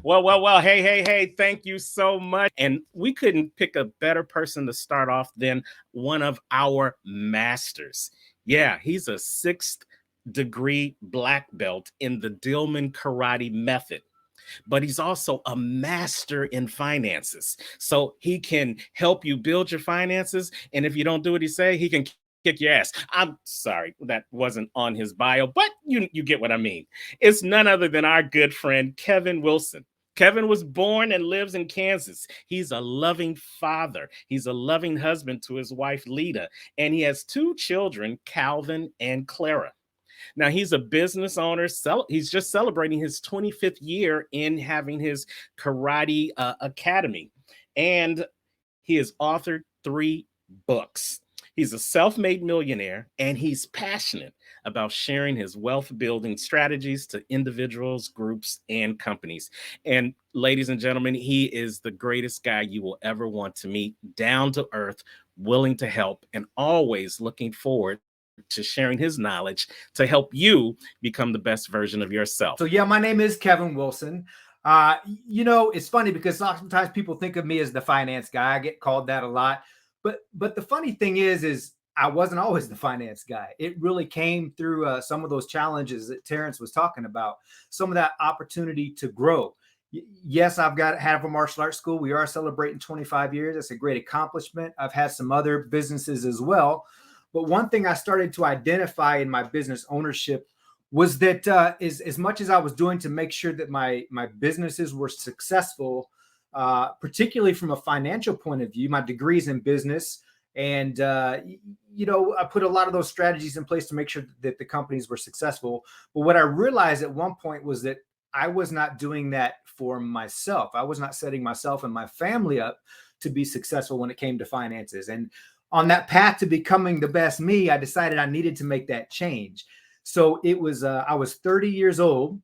Well. Hey. Thank you so much. And we couldn't pick a better person to start off than one of our masters. Yeah, he's a sixth degree black belt in the Dillman Karate Method, but he's also a master in finances. So he can help you build your finances. And if you don't do what he say, he can kick your ass. I'm sorry, that wasn't on his bio, but you get what I mean. It's none other than our good friend, Kevin Wilson. Kevin was born and lives in Kansas. He's a loving father. He's a loving husband to his wife, Lita, and he has two children, Calvin and Clara. Now, he's a business owner. He's just celebrating his 25th year in having his karate academy. And he has authored 3 books. He's a self-made millionaire, and he's passionate about sharing his wealth building strategies to individuals, groups, and companies. And ladies and gentlemen, he is the greatest guy you will ever want to meet, down to earth, willing to help, and always looking forward to sharing his knowledge to help you become the best version of yourself. So yeah, my name is Kevin Wilson. It's funny because sometimes people think of me as the finance guy. I get called that a lot. But the funny thing is I wasn't always the finance guy. It really came through some of those challenges that Terrence was talking about, some of that opportunity to grow. Yes, I've had a martial arts school. We are celebrating 25 years. That's a great accomplishment. I've had some other businesses as well. But one thing I started to identify in my business ownership was that as much as I was doing to make sure that my businesses were successful, particularly from a financial point of view, my degrees in business, and I put a lot of those strategies in place to make sure that the companies were successful. But what I realized at one point was that I was not doing that for myself. I was not setting myself and my family up to be successful when it came to finances. And on that path to becoming the best me, I decided I needed to make that change. So it was, I was 30 years old,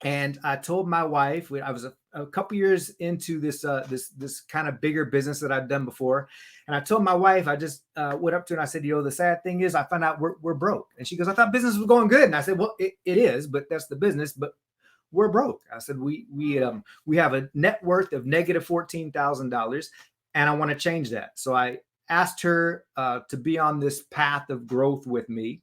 and I told my wife, I was a couple years into this kind of bigger business that I've done before. And I told my wife, I just went up to her and I said, the sad thing is I found out we're broke. And she goes, I thought business was going good. And I said, well, it is, but that's the business, but we're broke. I said, we have a net worth of negative $14,000, and I want to change that. So I asked her to be on this path of growth with me,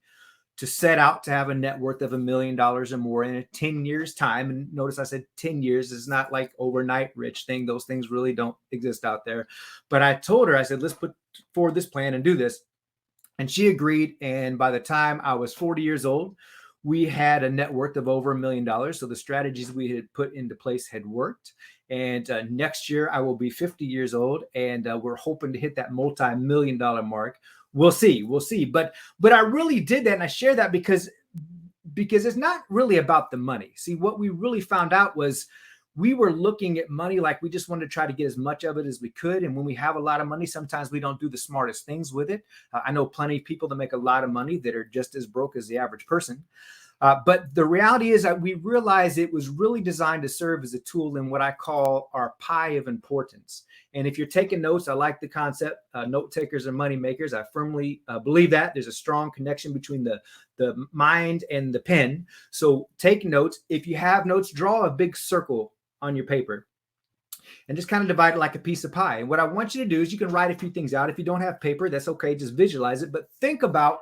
to set out to have a net worth of $1 million or more in 10 years time. And notice I said 10 years is not like overnight rich thing. Those things really don't exist out there. But I told her, I said, let's put forward this plan and do this. And she agreed. And by the time I was 40 years old, we had a net worth of over $1 million. So the strategies we had put into place had worked. And next year I will be 50 years old, and we're hoping to hit that multi-million-dollar mark. We'll see. But I really did that, and I share that because it's not really about the money. See, what we really found out was we were looking at money like we just wanted to try to get as much of it as we could. And when we have a lot of money, sometimes we don't do the smartest things with it. I know plenty of people that make a lot of money that are just as broke as the average person. But the reality is that we realized it was really designed to serve as a tool in what I call our pie of importance. And if you're taking notes, I like the concept. Note takers are money makers. I firmly believe that there's a strong connection between the mind and the pen. So take notes. If you have notes, draw a big circle on your paper and just kind of divide it like a piece of pie. And what I want you to do is you can write a few things out. If you don't have paper, that's okay. Just visualize it. But think about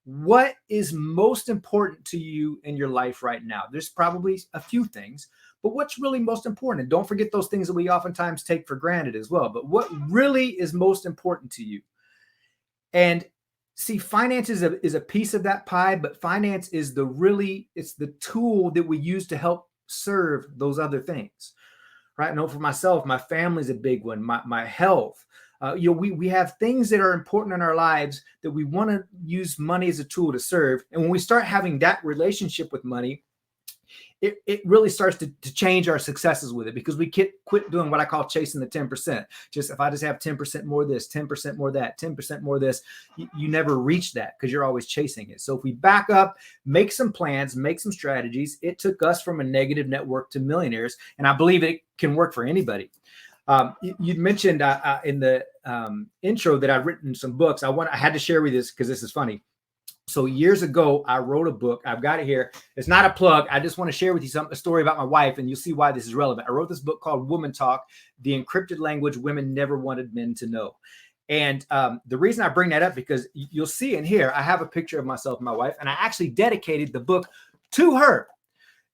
what is most important to you in your life right now. There's probably a few things, but what's really most important? And don't forget those things that we oftentimes take for granted as well. But what really is most important to you? And see, finance is a piece of that pie, but finance is it's the tool that we use to help serve those other things. Right? I know for myself, my family is a big one. My health. We have things that are important in our lives that we want to use money as a tool to serve. And when we start having that relationship with money, it really starts to change our successes with it, because we quit doing what I call chasing the 10%. If I just have 10% more of this, 10% more of that, 10% more of this, you never reach that because you're always chasing it. So if we back up, make some plans, make some strategies, it took us from a negative network to millionaires. And I believe it can work for anybody. You'd mentioned in the intro that I've written some books. I had to share with you this because this is funny. So years ago, I wrote a book. I've got it here. It's not a plug. I just want to share with you a story about my wife, and you'll see why this is relevant. I wrote this book called Woman Talk, The Encrypted Language Women Never Wanted Men to Know. And the reason I bring that up, because you'll see in here, I have a picture of myself and my wife, and I actually dedicated the book to her.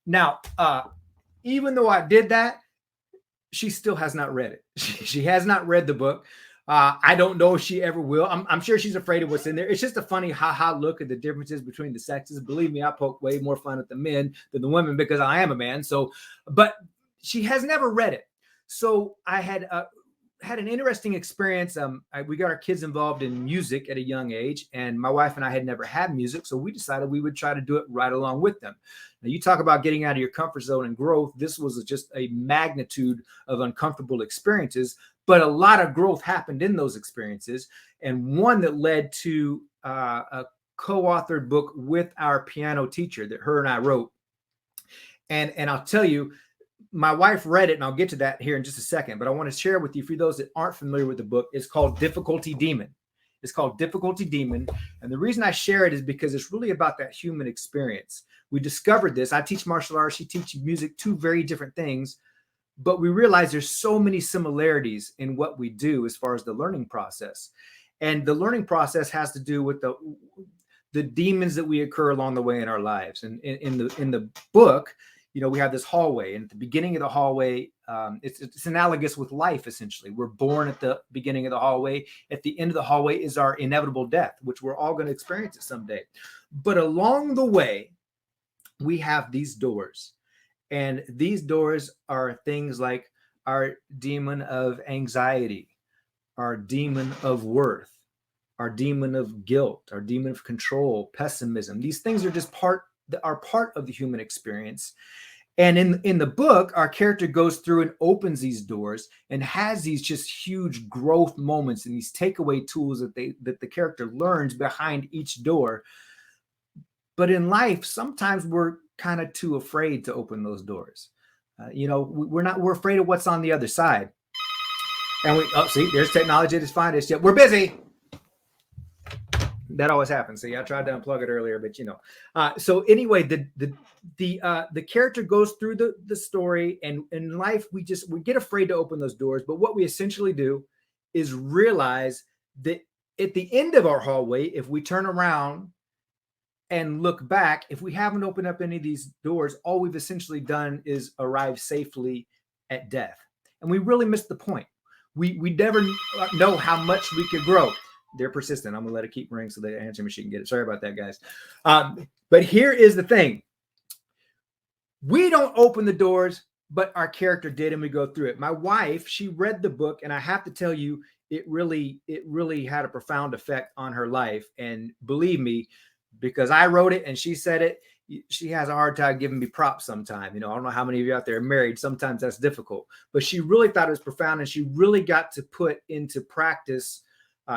Now, even though I did that, she still has not read it. She has not read the book. I don't know if she ever will. I'm sure she's afraid of what's in there. It's just a funny ha-ha look at the differences between the sexes. Believe me, I poke way more fun at the men than the women because I am a man. So, but she has never read it. So I had an interesting experience. We got our kids involved in music at a young age, and my wife and I had never had music. So we decided we would try to do it right along with them. Now, you talk about getting out of your comfort zone and growth. This was just a magnitude of uncomfortable experiences, but a lot of growth happened in those experiences. And one that led to a co-authored book with our piano teacher that her and I wrote. And I'll tell you, my wife read it, and I'll get to that here in just a second, but I want to share with you, for those that aren't familiar with the book, it's called Difficulty Demon. It's called Difficulty Demon. And the reason I share it is because it's really about that human experience. We discovered this. I teach martial arts. She teaches music, two very different things. But we realize there's so many similarities in what we do as far as the learning process. And the learning process has to do with the demons that we occur along the way in our lives. And in the book, you know, we have this hallway, and at the beginning of the hallway, it's analogous with life, essentially. We're born at the beginning of the hallway. At the end of the hallway is our inevitable death, which we're all going to experience it someday. But along the way, we have these doors. And these doors are things like our demon of anxiety, our demon of worth, our demon of guilt, our demon of control, pessimism. These things are just part of the human experience. And in the book, our character goes through and opens these doors and has these just huge growth moments and these takeaway tools that the character learns behind each door. But in life, sometimes we're kind of too afraid to open those doors. We're afraid of what's on the other side. And see, there's technology at its finest. Yeah, we're busy. That always happens. See, I tried to unplug it earlier, but so anyway, the character goes through the story, and in life we get afraid to open those doors. But what we essentially do is realize that at the end of our hallway, if we turn around and look back, if we haven't opened up any of these doors, all we've essentially done is arrive safely at death. And we really missed the point. We never know how much we could grow. They're persistent. I'm going to let it keep ringing so the answering machine can get it. Sorry about that, guys. But here is the thing. We don't open the doors, but our character did, and we go through it. My wife, she read the book, and I have to tell you, it really had a profound effect on her life. And believe me, because I wrote it and she said it, she has a hard time giving me props sometimes. I don't know how many of you out there are married. Sometimes that's difficult. But she really thought it was profound, and she really got to put into practice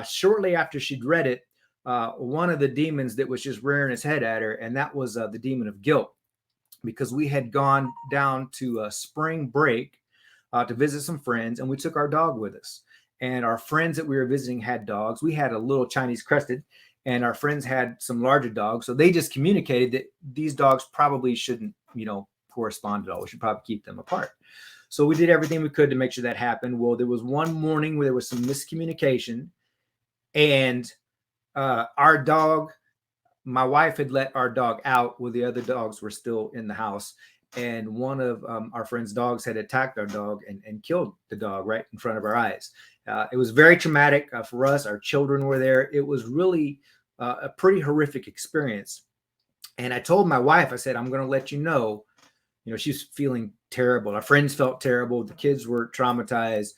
shortly after she'd read it, one of the demons that was just rearing its head at her, and that was the demon of guilt. Because we had gone down to a spring break to visit some friends, and we took our dog with us. And our friends that we were visiting had dogs. We had a little Chinese crested, and our friends had some larger dogs. So they just communicated that these dogs probably shouldn't, correspond at all. We should probably keep them apart. So we did everything we could to make sure that happened. Well, there was one morning where there was some miscommunication, and our dog, my wife had let our dog out while the other dogs were still in the house. And one of our friend's dogs had attacked our dog and killed the dog right in front of our eyes. It was very traumatic for us. Our children were there. It was really a pretty horrific experience. And I told my wife, I said, I'm going to let you know, she's feeling terrible. Our friends felt terrible. The kids were traumatized.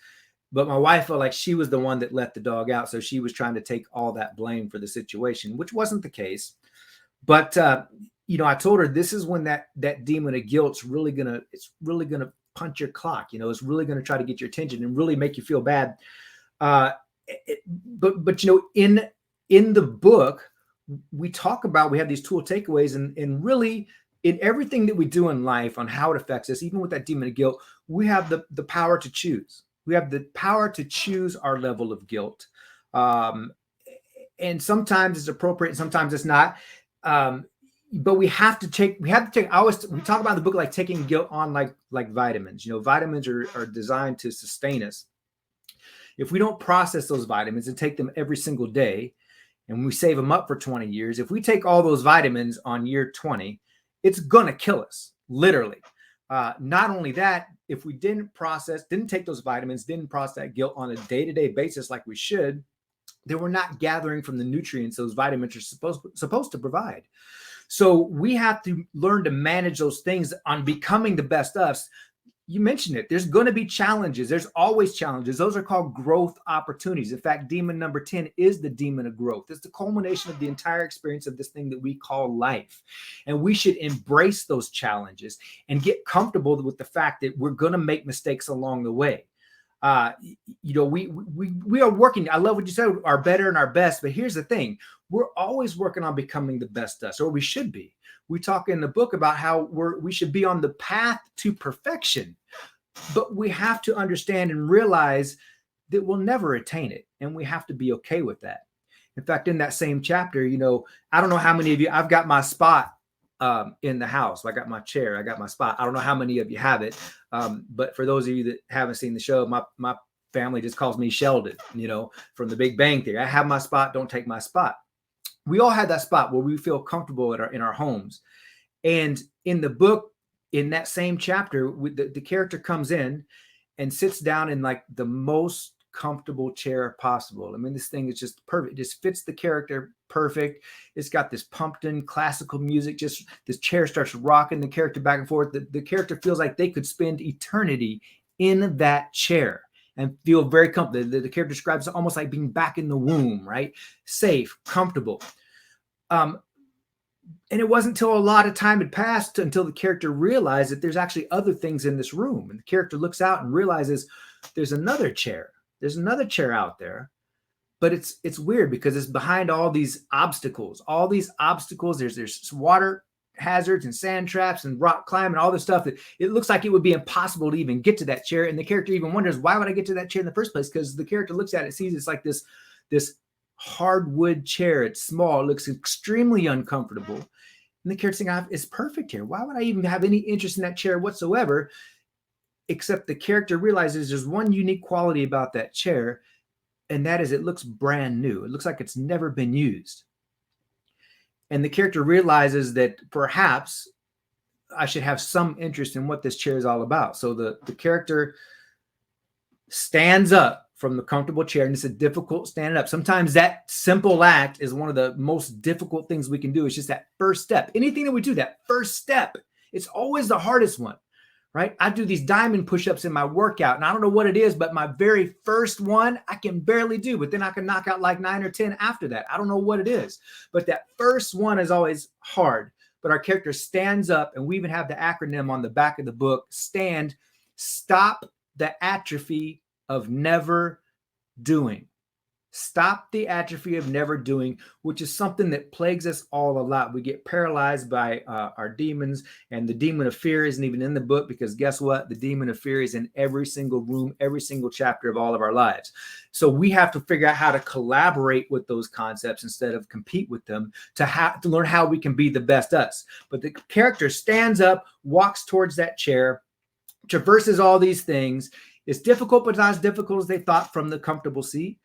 But my wife felt like she was the one that let the dog out. So she was trying to take all that blame for the situation, which wasn't the case. But, I told her this is when that demon of guilt's really going to punch your clock. It's really going to try to get your attention and really make you feel bad. But in the book, we have these tool takeaways, and really in everything that we do in life on how it affects us, even with that demon of guilt, we have the power to choose. We have the power to choose our level of guilt. and sometimes it's appropriate and sometimes it's not. But we have to take, we talk about in the book, like taking guilt on like vitamins. Vitamins are designed to sustain us. If we don't process those vitamins and take them every single day, and we save them up for 20 years, if we take all those vitamins on year 20, it's going to kill us, literally. Not only that, if we didn't take those vitamins, didn't process that guilt on a day-to-day basis like we should, then we're not gathering from the nutrients those vitamins are supposed to provide. So we have to learn to manage those things on becoming the best us. You mentioned it. There's going to be challenges. There's always challenges. Those are called growth opportunities. In fact, demon number 10 is the demon of growth. It's the culmination of the entire experience of this thing that we call life. And we should embrace those challenges and get comfortable with the fact that we're going to make mistakes along the way. We are working. I love what you said, our better and our best. But here's the thing. We're always working on becoming the best us, or we should be. We talk in the book about how we should be on the path to perfection, but we have to understand and realize that we'll never attain it. And we have to be okay with that. In fact, in that same chapter, I don't know how many of you, I've got my spot in the house. I got my chair, I got my spot. I don't know how many of you have it. But for those of you that haven't seen the show, my family just calls me Sheldon, from the Big Bang Theory. I have my spot, don't take my spot. We all have that spot where we feel comfortable in our homes. And in the book, in that same chapter, the character comes in and sits down in like the most comfortable chair possible. I mean, this thing is just perfect. It just fits the character perfect. It's got this pumped in classical music. Just this chair starts rocking the character back and forth. The character feels like they could spend eternity in that chair and feel very comfortable. The character describes it almost like being back in the womb, right? Safe, comfortable. And it wasn't until a lot of time had passed until the character realized that there's actually other things in this room. And the character looks out and realizes there's another chair. There's another chair out there. But it's weird because it's behind all these obstacles. There's water hazards and sand traps and rock climbing, all this stuff that it looks like it would be impossible to even get to that chair. And the character even wonders, why would I get to that chair in the first place? Because the character looks at it, sees it's like this hardwood chair. It's small. It looks extremely uncomfortable. And the character thinking, it's perfect here. Why would I even have any interest in that chair whatsoever? Except the character realizes there's one unique quality about that chair, and that is it looks brand new. It looks like it's never been used. And the character realizes that perhaps I should have some interest in what this chair is all about. So the character stands up from the comfortable chair, and it's a difficult standing up. Sometimes that simple act is one of the most difficult things we can do. It's just that first step. Anything that we do, that first step, it's always the hardest one, right? I do these diamond push-ups in my workout, and I don't know what it is, but my very first one, I can barely do, but then I can knock out like 9 or 10 after that. I don't know what it is, but that first one is always hard. But our character stands up, and we even have the acronym on the back of the book, STAND, stop the atrophy of never doing. Stop the atrophy of never doing, which is something that plagues us all a lot. We get paralyzed by our demons, and the demon of fear isn't even in the book because guess what? The demon of fear is in every single room, every single chapter of all of our lives. So we have to figure out how to collaborate with those concepts instead of compete with them to learn how we can be the best us. But the character stands up, walks towards that chair, traverses all these things. It's difficult, but not as difficult as they thought from the comfortable seat.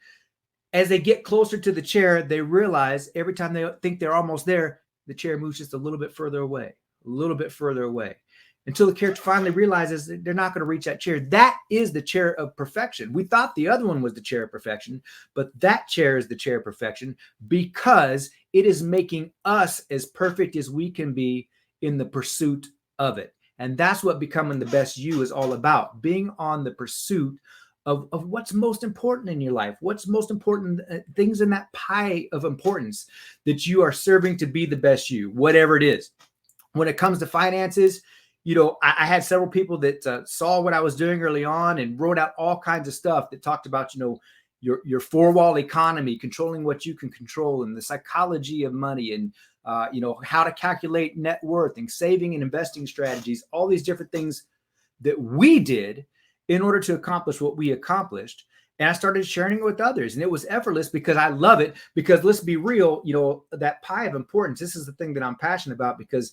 As they get closer to the chair, they realize every time they think they're almost there, the chair moves just a little bit further away, until the character finally realizes that they're not going to reach that chair. That is the chair of perfection. We thought the other one was the chair of perfection, but that chair is the chair of perfection because it is making us as perfect as we can be in the pursuit of it. And that's what becoming the best you is all about, being on the pursuit of what's most important in your life, what's most important things in that pie of importance that you are serving to be the best you, whatever it is. When it comes to finances, I had several people that saw what I was doing early on and wrote out all kinds of stuff that talked about, your four-wall economy, controlling what you can control, and the psychology of money, and how to calculate net worth and saving and investing strategies, all these different things that we did in order to accomplish what we accomplished. And I started sharing it with others, and it was effortless because I love it. Because let's be real, that pie of importance, this is the thing that I'm passionate about, because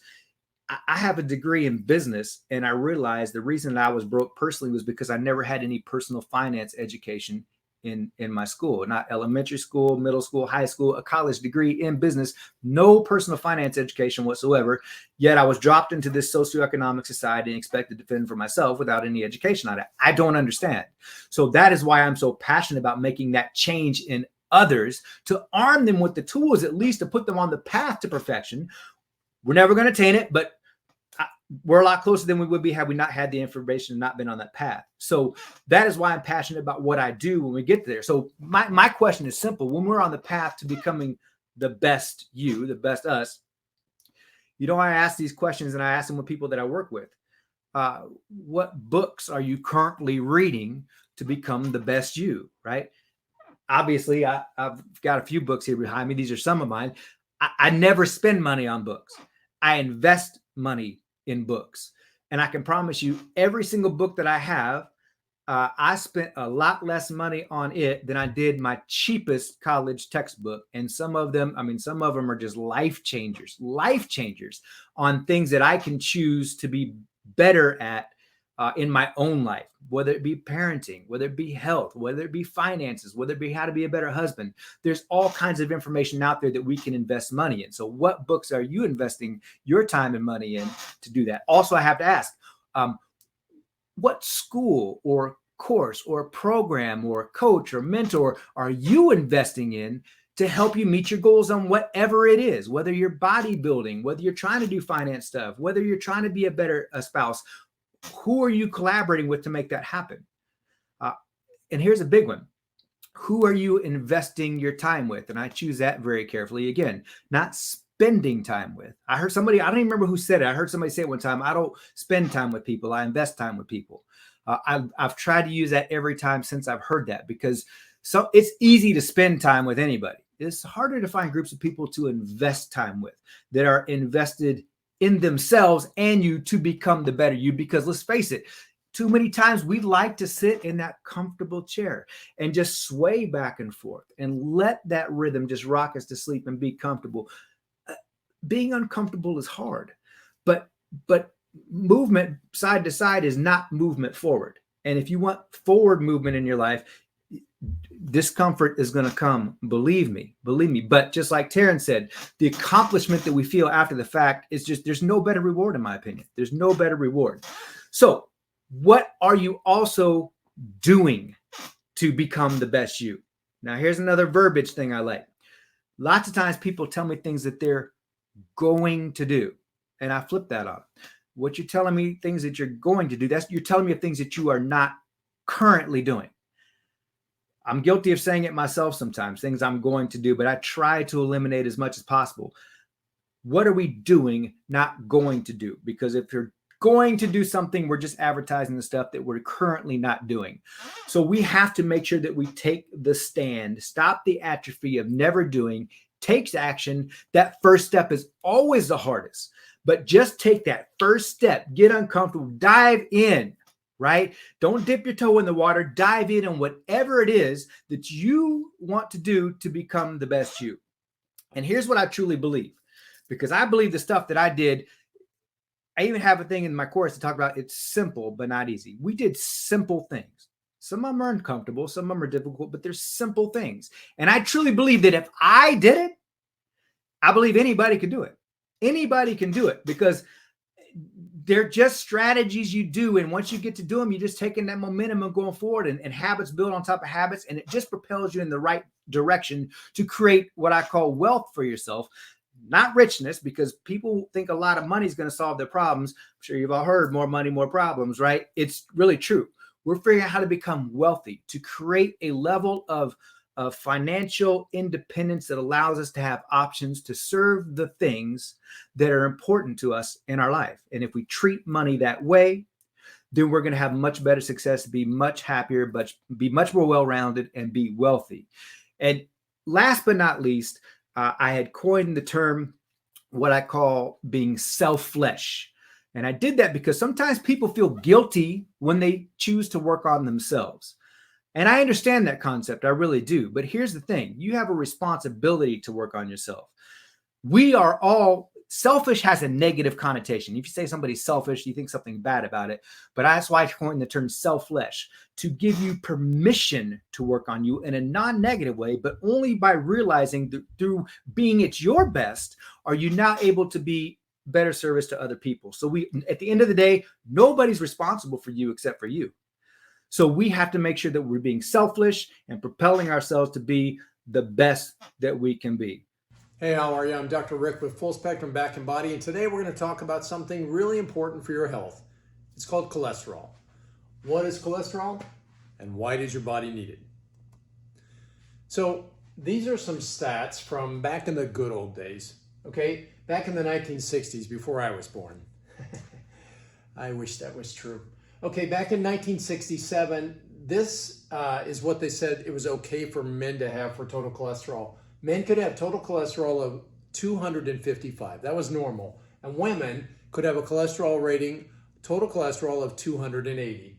I have a degree in business, and I realized the reason that I was broke personally was because I never had any personal finance education in my school, not elementary school, middle school, high school, a college degree in business, no personal finance education whatsoever. Yet I was dropped into this socioeconomic society and expected to fend for myself without any education on it. I don't understand. So that is why I'm so passionate about making that change in others, to arm them with the tools, at least to put them on the path to perfection. We're never going to attain it, but we're a lot closer than we would be had we not had the information and not been on that path. So that is why I'm passionate about what I do when we get there. So my question is simple. When we're on the path to becoming the best you, the best us, I ask these questions, and I ask them with people that I work with. What books are you currently reading to become the best you, right? Obviously, I've got a few books here behind me. These are some of mine. I never spend money on books. I invest money in books. And I can promise you, every single book that I have, I spent a lot less money on it than I did my cheapest college textbook. And some of them are just life changers on things that I can choose to be better at in my own life, whether it be parenting, whether it be health, whether it be finances, whether it be how to be a better husband. There's all kinds of information out there that we can invest money in. So what books are you investing your time and money in to do that? Also, I have to ask, what school or course or program or coach or mentor are you investing in to help you meet your goals on whatever it is, whether you're bodybuilding, whether you're trying to do finance stuff, whether you're trying to be a better spouse? Who are you collaborating with to make that happen? And here's a big one. Who are you investing your time with? And I choose that very carefully. Again, not spending time with. I heard somebody, I don't even remember who said it. I heard somebody say it one time. I don't spend time with people. I invest time with people. I've tried to use that every time since I've heard that, because it's easy to spend time with anybody. It's harder to find groups of people to invest time with that are invested in themselves and you to become the better you. Because let's face it, too many times we like to sit in that comfortable chair and just sway back and forth and let that rhythm just rock us to sleep and be comfortable. Being uncomfortable is hard, but movement side to side is not movement forward. And if you want forward movement in your life, discomfort is going to come. Believe me. But just like Taryn said, the accomplishment that we feel after the fact is just, there's no better reward, in my opinion. There's no better reward. So what are you also doing to become the best you? Now, here's another verbiage thing I like. Lots of times people tell me things that they're going to do, and I flip that on. What you're telling me, things that you're going to do, you're telling me of things that you are not currently doing. I'm guilty of saying it myself sometimes, things I'm going to do, but I try to eliminate as much as possible. What are we doing, not going to do? Because if you're going to do something, we're just advertising the stuff that we're currently not doing. So we have to make sure that we take the stand, stop the atrophy of never doing, takes action. That first step is always the hardest, but just take that first step, get uncomfortable, dive in. Right? Don't dip your toe in the water. Dive in on whatever it is that you want to do to become the best you. And here's what I truly believe, because I believe the stuff that I did, I even have a thing in my course to talk about. It's simple, but not easy. We did simple things. Some of them are uncomfortable. Some of them are difficult, but they're simple things. And I truly believe that if I did it, I believe anybody could do it. Anybody can do it, because they're just strategies you do. And once you get to do them, you're just taking that momentum and going forward, and habits build on top of habits. And it just propels you in the right direction to create what I call wealth for yourself, not richness, because people think a lot of money is going to solve their problems. I'm sure you've all heard more money, more problems, right? It's really true. We're figuring out how to become wealthy, to create a level of financial independence that allows us to have options to serve the things that are important to us in our life. And if we treat money that way, then we're going to have much better success, be much happier, but be much more well-rounded and be wealthy. And last but not least, I had coined the term, what I call being self-flesh. And I did that because sometimes people feel guilty when they choose to work on themselves. And I understand that concept. I really do. But here's the thing. You have a responsibility to work on yourself. We are all selfish has a negative connotation. If you say somebody's selfish, you think something bad about it. But that's why I coined the term selfish, to give you permission to work on you in a non-negative way, but only by realizing that through being at your best, are you now able to be better service to other people. So we, at the end of the day, nobody's responsible for you except for you. So we have to make sure that we're being selfish and propelling ourselves to be the best that we can be. Hey, how are you? I'm Dr. Rick with Full Spectrum Back and Body, and today we're going to talk about something really important for your health. It's called cholesterol. What is cholesterol, and why does your body need it? So these are some stats from back in the good old days, okay? Back in the 1960s, before I was born. I wish that was true. Okay, back in 1967, this is what they said it was okay for men to have for total cholesterol. Men could have total cholesterol of 255. That was normal. And women could have a cholesterol rating, total cholesterol of 280.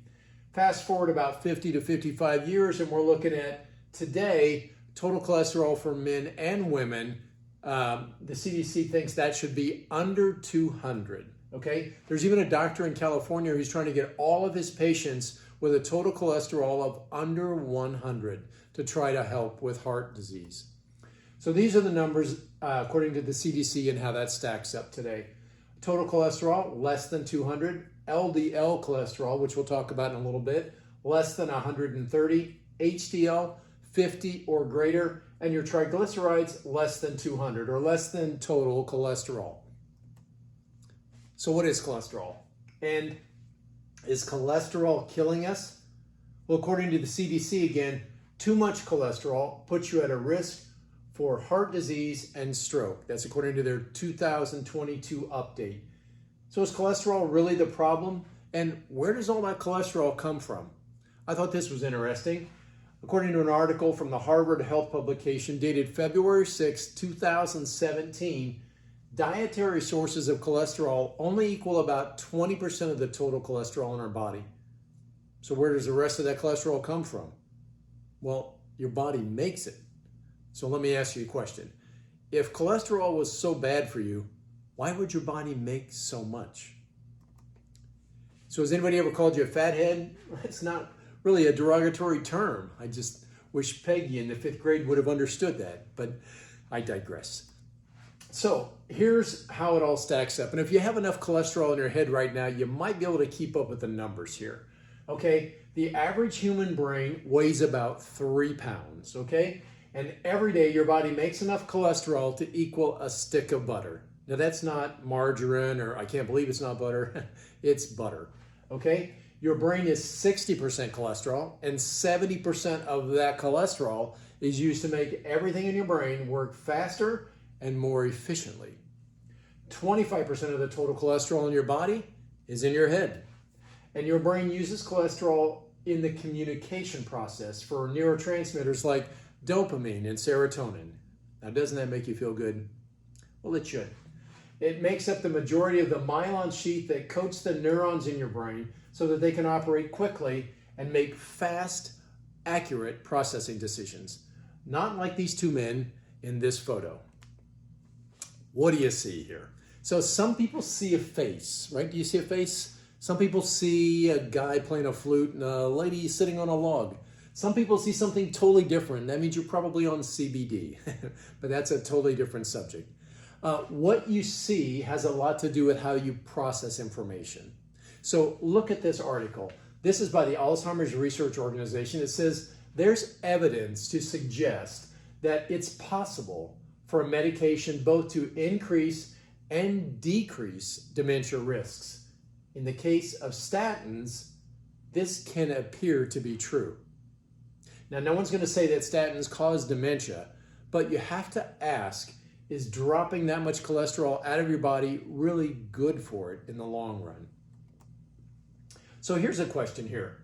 Fast forward about 50 to 55 years, and we're looking at today, total cholesterol for men and women. The CDC thinks that should be under 200. Okay? There's even a doctor in California who's trying to get all of his patients with a total cholesterol of under 100 to try to help with heart disease. So these are the numbers according to the CDC and how that stacks up today. Total cholesterol, less than 200. LDL cholesterol, which we'll talk about in a little bit, less than 130. HDL, 50 or greater. And your triglycerides, less than 200 or less than total cholesterol. So what is cholesterol? And is cholesterol killing us? Well, according to the CDC, again, too much cholesterol puts you at a risk for heart disease and stroke. That's according to their 2022 update. So is cholesterol really the problem? And where does all that cholesterol come from? I thought this was interesting. According to an article from the Harvard Health publication dated February 6, 2017, dietary sources of cholesterol only equal about 20% of the total cholesterol in our body. So where does the rest of that cholesterol come from? Well, your body makes it. So let me ask you a question. If cholesterol was so bad for you, why would your body make so much? So has anybody ever called you a fathead? It's not really a derogatory term. I just wish Peggy in the 5th grade would have understood that, but I digress. So here's how it all stacks up. And if you have enough cholesterol in your head right now, you might be able to keep up with the numbers here. Okay, the average human brain weighs about 3 pounds, okay? And every day your body makes enough cholesterol to equal a stick of butter. Now that's not margarine, or I can't believe it's not butter. It's butter, okay? Your brain is 60% cholesterol, and 70% of that cholesterol is used to make everything in your brain work faster and more efficiently. 25% of the total cholesterol in your body is in your head. And your brain uses cholesterol in the communication process for neurotransmitters like dopamine and serotonin. Now, doesn't that make you feel good? Well, it should. It makes up the majority of the myelin sheath that coats the neurons in your brain so that they can operate quickly and make fast, accurate processing decisions. Not like these two men in this photo. What do you see here? So some people see a face, right? Do you see a face? Some people see a guy playing a flute and a lady sitting on a log. Some people see something totally different. That means you're probably on CBD, but that's a totally different subject. What you see has a lot to do with how you process information. So look at this article. This is by the Alzheimer's Research Organization. It says there's evidence to suggest that it's possible for a medication both to increase and decrease dementia risks. In the case of statins, this can appear to be true. Now, no one's going to say that statins cause dementia, but you have to ask, is dropping that much cholesterol out of your body really good for it in the long run? So here's a question here.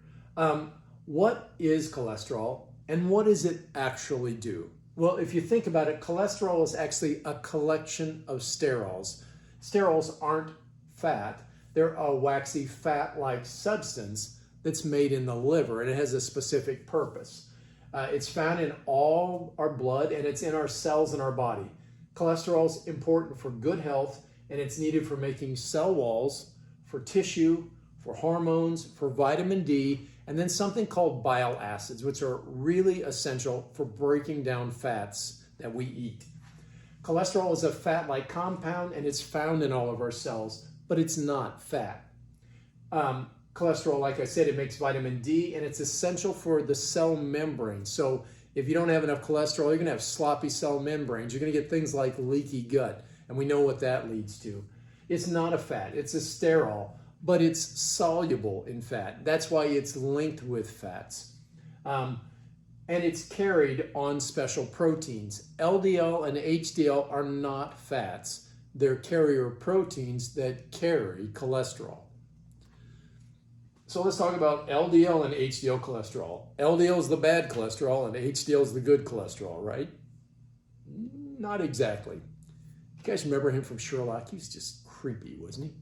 What is cholesterol and what does it actually do? Well, if you think about it, cholesterol is actually a collection of sterols. Sterols aren't fat. They're a waxy fat-like substance that's made in the liver, and it has a specific purpose. It's found in all our blood, and it's in our cells in our body. Cholesterol is important for good health, and it's needed for making cell walls, for tissue, for hormones, for vitamin D, and then something called bile acids, which are really essential for breaking down fats that we eat. Cholesterol is a fat-like compound, and it's found in all of our cells, but it's not fat. Cholesterol, like I said, it makes vitamin D, and it's essential for the cell membrane. So if you don't have enough cholesterol, you're going to have sloppy cell membranes. You're going to get things like leaky gut, and we know what that leads to. It's not a fat. It's a sterol, but it's soluble in fat. That's why it's linked with fats. And it's carried on special proteins. LDL and HDL are not fats. They're carrier proteins that carry cholesterol. So let's talk about LDL and HDL cholesterol. LDL is the bad cholesterol and HDL is the good cholesterol, right? Not exactly. You guys remember him from Sherlock? He was just creepy, wasn't he?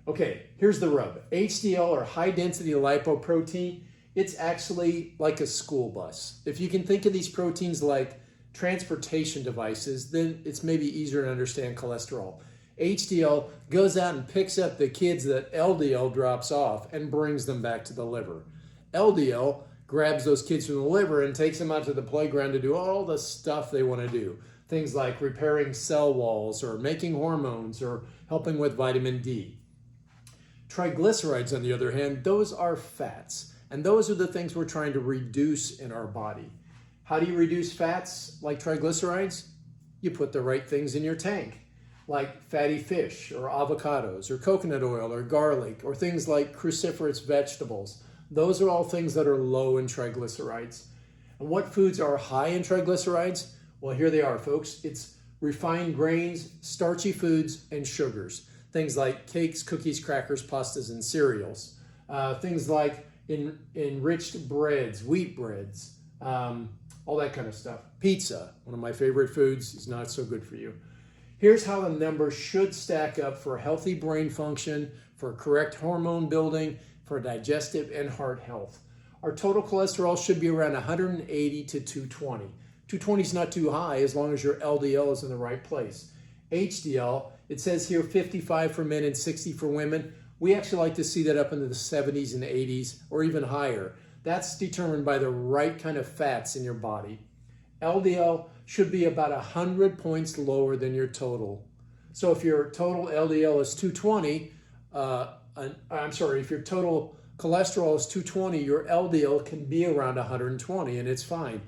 Okay, here's the rub. HDL, or high density lipoprotein, it's actually like a school bus. If you can think of these proteins like transportation devices, then it's maybe easier to understand cholesterol. HDL goes out and picks up the kids that LDL drops off and brings them back to the liver. LDL grabs those kids from the liver and takes them out to the playground to do all the stuff they want to do. Things like repairing cell walls or making hormones or helping with vitamin D. Triglycerides, on the other hand, those are fats. And those are the things we're trying to reduce in our body. How do you reduce fats like triglycerides? You put the right things in your tank, like fatty fish or avocados or coconut oil or garlic or things like cruciferous vegetables. Those are all things that are low in triglycerides. And what foods are high in triglycerides? Well, here they are, folks. It's refined grains, starchy foods, and sugars. Things like cakes, cookies, crackers, pastas, and cereals. Things like enriched breads, wheat breads, all that kind of stuff. Pizza, one of my favorite foods, is not so good for you. Here's how the numbers should stack up for healthy brain function, for correct hormone building, for digestive and heart health. Our total cholesterol should be around 180 to 220. 220 is not too high as long as your LDL is in the right place. HDL, it says here 55 for men and 60 for women. We actually like to see that up into the 70s and 80s or even higher. That's determined by the right kind of fats in your body. LDL should be about 100 points lower than your total. So if your total LDL is 220, if your total cholesterol is 220, your LDL can be around 120 and it's fine.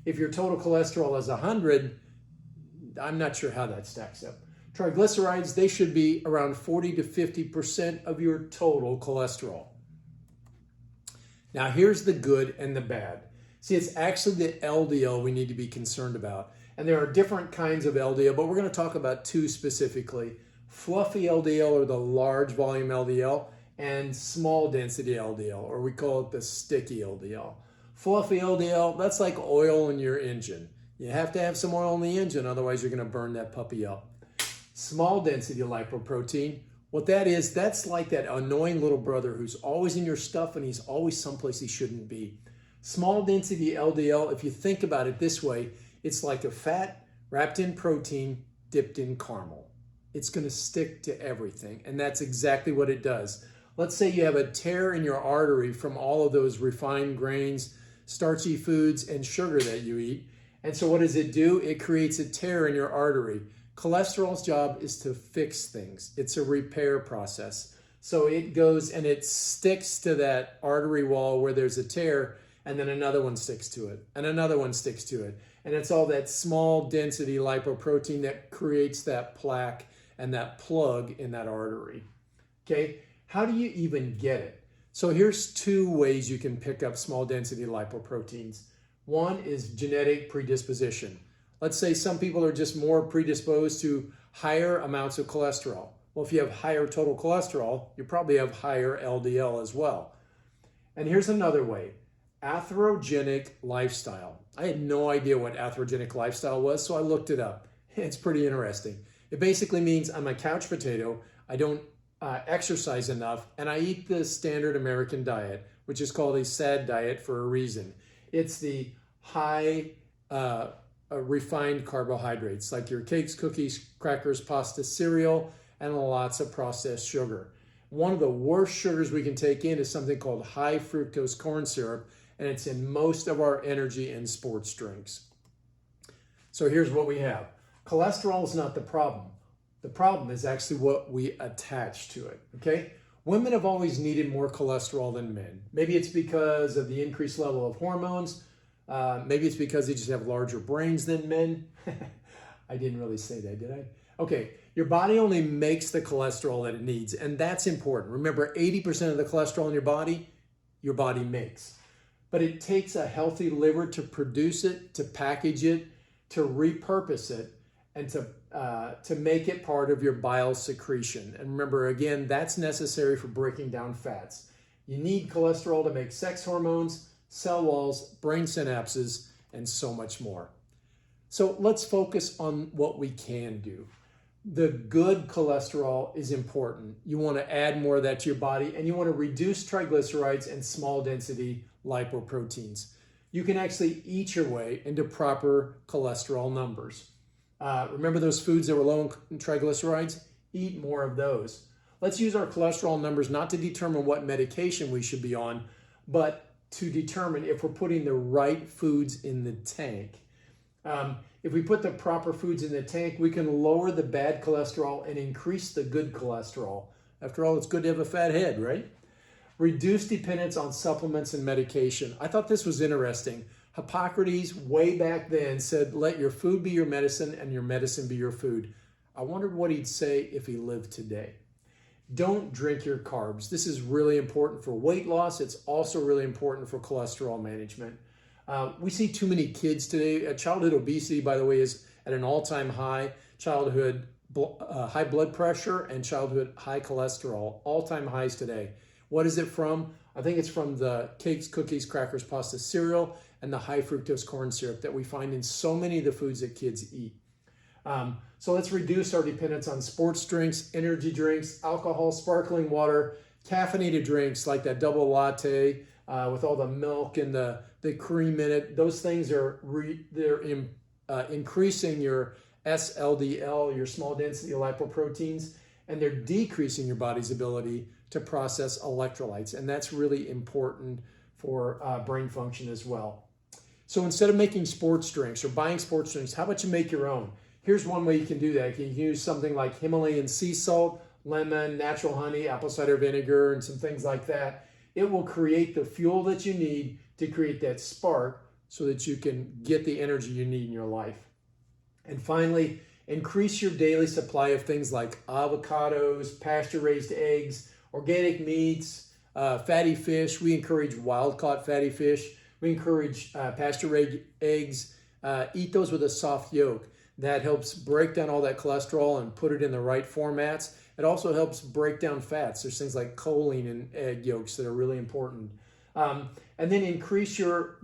If your total cholesterol is 100, I'm not sure how that stacks up. Triglycerides, they should be around 40 to 50% of your total cholesterol. Now here's the good and the bad. See, it's actually the LDL we need to be concerned about. And there are different kinds of LDL, but we're going to talk about two specifically. Fluffy LDL, or the large volume LDL, and small density LDL, or we call it the sticky LDL. Fluffy LDL, that's like oil in your engine. You have to have some oil in the engine, otherwise you're going to burn that puppy up. Small density lipoprotein, what that is, that's like that annoying little brother who's always in your stuff and he's always someplace he shouldn't be. Small density LDL, if you think about it this way, it's like a fat wrapped in protein dipped in caramel. It's going to stick to everything, and that's exactly what it does. Let's say you have a tear in your artery from all of those refined grains, starchy foods, and sugar that you eat. And so what does it do? It creates a tear in your artery. Cholesterol's job is to fix things. It's a repair process. So it goes and it sticks to that artery wall where there's a tear, and then another one sticks to it, and another one sticks to it. And it's all that small density lipoprotein that creates that plaque and that plug in that artery. Okay, how do you even get it? So here's two ways you can pick up small density lipoproteins. One is genetic predisposition. Let's say some people are just more predisposed to higher amounts of cholesterol. Well, if you have higher total cholesterol, you probably have higher LDL as well. And here's another way. Atherogenic lifestyle. I had no idea what atherogenic lifestyle was, so I looked it up. It's pretty interesting. It basically means I'm a couch potato, I don't exercise enough, and I eat the standard American diet. which is called a SAD diet for a reason. It's the high refined carbohydrates, like your cakes, cookies, crackers, pasta, cereal, and lots of processed sugar. One of the worst sugars we can take in is something called high fructose corn syrup, and it's in most of our energy and sports drinks. So here's what we have. Cholesterol is not the problem. The problem is actually what we attach to it, okay? Women have always needed more cholesterol than men. Maybe it's because of the increased level of hormones. Maybe it's because they just have larger brains than men. I didn't really say that, did I? Okay, your body only makes the cholesterol that it needs, and that's important. Remember, 80% of the cholesterol in your body makes. But it takes a healthy liver to produce it, to package it, to repurpose it, and to make it part of your bile secretion. And remember, again, that's necessary for breaking down fats. You need cholesterol to make sex hormones, cell walls, brain synapses, and so much more. So let's focus on what we can do. The good cholesterol is important. You want to add more of that to your body, and you want to reduce triglycerides and small density lipoproteins. You can actually eat your way into proper cholesterol numbers. Remember those foods that were low in triglycerides? Eat more of those. Let's use our cholesterol numbers not to determine what medication we should be on, but to determine if we're putting the right foods in the tank. If we put the proper foods in the tank, we can lower the bad cholesterol and increase the good cholesterol. After all, it's good to have a fat head, right? Reduce dependence on supplements and medication. I thought this was interesting. Hippocrates, way back then, said, let your food be your medicine and your medicine be your food. I wondered what he'd say if he lived today. Don't drink your carbs. This is really important for weight loss. It's also really important for cholesterol management. We see too many kids today. Childhood obesity, by the way, is at an all-time high. Childhood high blood pressure and childhood high cholesterol, all-time highs today. What is it from? I think it's from the cakes, cookies, crackers, pasta, cereal, and the high fructose corn syrup that we find in so many of the foods that kids eat. So let's reduce our dependence on sports drinks, energy drinks, alcohol, sparkling water, caffeinated drinks like that double latte with all the milk and the cream in it. Those things are increasing your SLDL, your small density lipoproteins, and they're decreasing your body's ability to process electrolytes. And that's really important for brain function as well. So instead of making sports drinks or buying sports drinks, how about you make your own? Here's one way you can do that. You can use something like Himalayan sea salt, lemon, natural honey, apple cider vinegar, and some things like that. It will create the fuel that you need to create that spark so that you can get the energy you need in your life. And finally, increase your daily supply of things like avocados, pasture-raised eggs, organic meats, fatty fish. We encourage wild-caught fatty fish. We encourage pasture-raised eggs. Eat those with a soft yolk. That helps break down all that cholesterol and put it in the right formats. It also helps break down fats. There's things like choline in egg yolks that are really important. And then increase your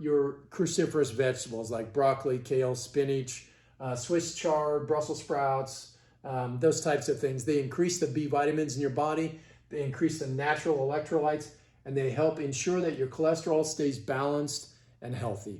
cruciferous vegetables like broccoli, kale, spinach, Swiss chard, Brussels sprouts, those types of things. They increase the B vitamins in your body. They increase the natural electrolytes, and they help ensure that your cholesterol stays balanced and healthy.